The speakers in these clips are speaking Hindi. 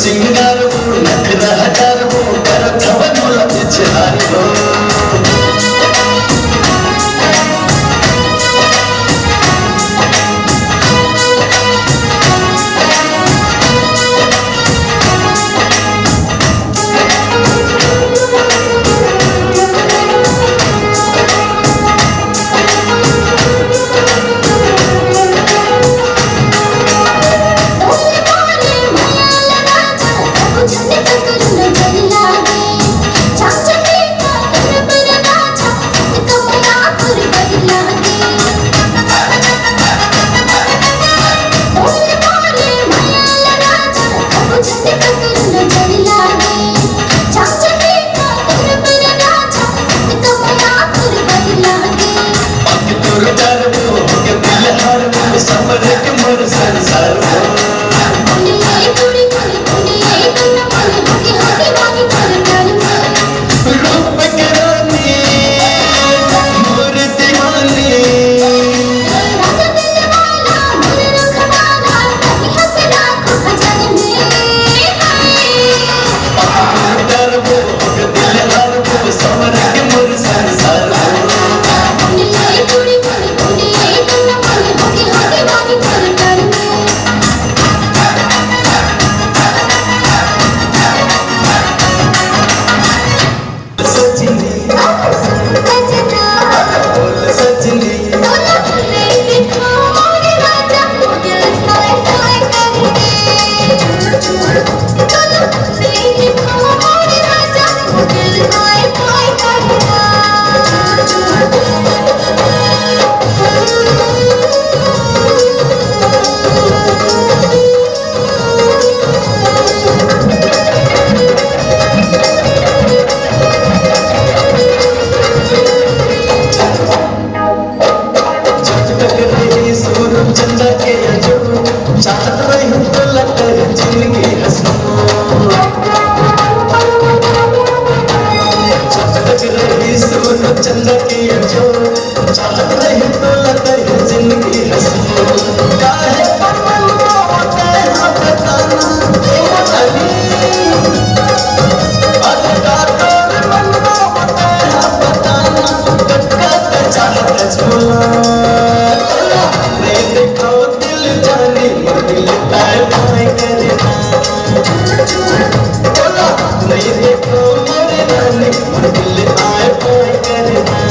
सिंगार वो नखरा हजार वो कर खवन वाला पिछारी हो चंदा की जो चाहत नहीं तो लगता है जिंदगी हंसी काहे पवन होते हैं बताना ओ अली अधिकार कर मन होते हैं बताना कटका चाहत झोला नहीं देखो दिल जाने दिल ताए ताए करना नहीं देखो मेरे रानी दिल ताए ताए करना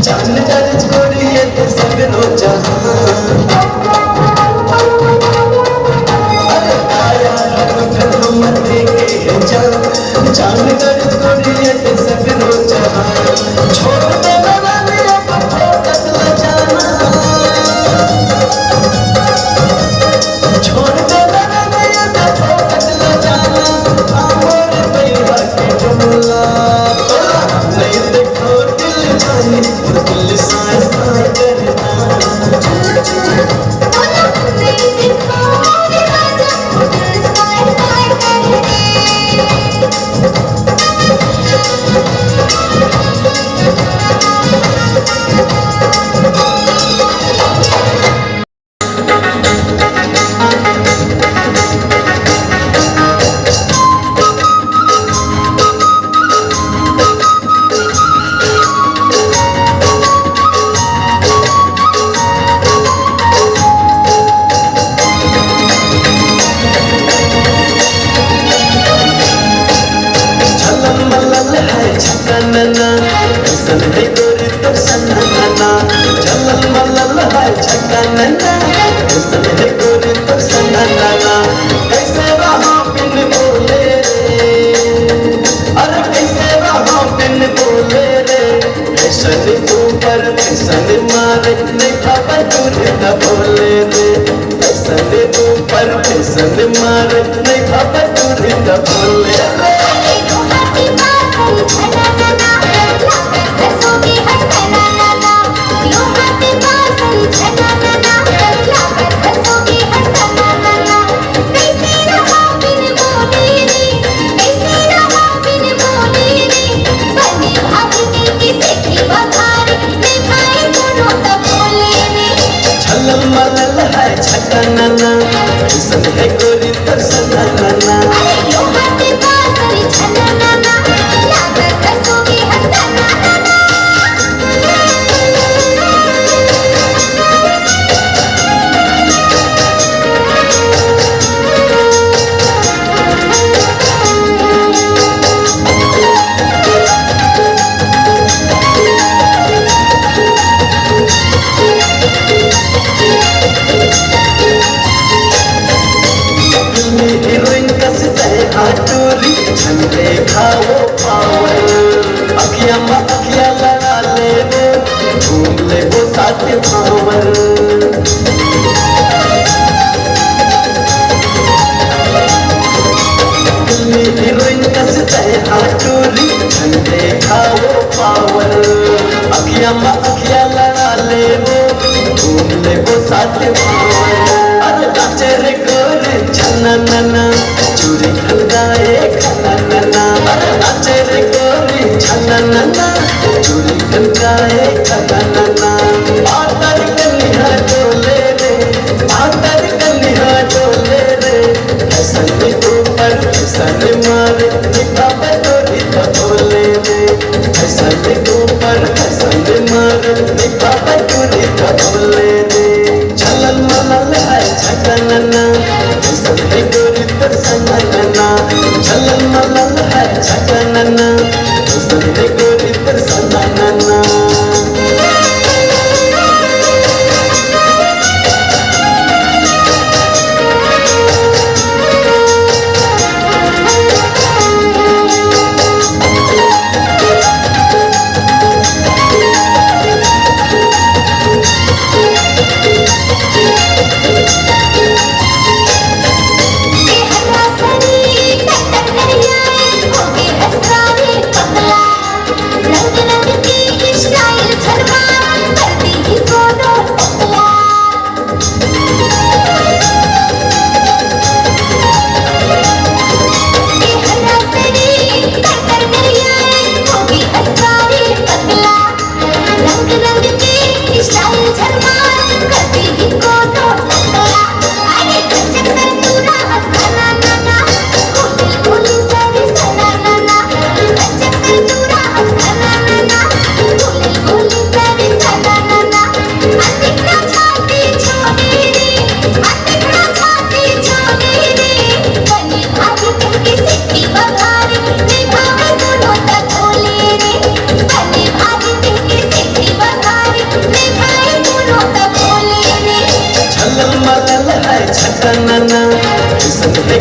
जान दर्ज कोरिए ते सगरो जहां अरे आया हम मते के जान दर्ज कोरिए ते सगरो जहां छोड़ दे ना मेरा फोकस ल जाना छोड़ दे ना मेरा फोकस ल जाना आमोर पैरा के जुमला नहीं देखो दिल जाने दिल साए साए करना नहीं देखो राजा दिल साए साए करना नना, कैसन है गोरी तो सन्ना नना, चलल मलल है छक्का नना, कैसन है गोरी तो सन्ना नना, कैसे रहा बिन बोले रे, अरे कैसे रहा बिन बोले रे, फैशन ऊपर फैशन मारे नहीं खबर दूर न बोले रे, फैशन ऊपर फैशन मारे नहीं खबर दूर न बोले रे। छलल मलल है छक्का नना, कैसन है गोरी तो सन्ना नना, हीरोइन कसते हाथोरी झंडे खाओ पावर, अखियां में अखियां लड़ा ले वो घूम ले वो साथ पावर, हीरोइन कसते हाथोरी झंडे खाओ पावर, अखियां में अखियां लड़ा ले वो घूम ले वो साथ पावर, अरे नाचे रे गोरे छन्ना नना, चूड़ी खनगाए खना नना, अरे नाचे रे गोरी छन्ना नना, चूड़ी खनगाए खना नना, आतर कन्या डोले रे, आतर कन्या डोले रे, फैशन ऊपर फैशन मारे निभा बटोरी तो बोले रे, फैशन ऊपर फैशन मारे निभा बटोरी तो बोले रे, चलल मलल है छक्का नना, कैसन है गोरी तो सन्ना नना, चलल मलल है छक्का नना, कैसन है गोरी तो सन्ना नना। छक्का नना, कैसन है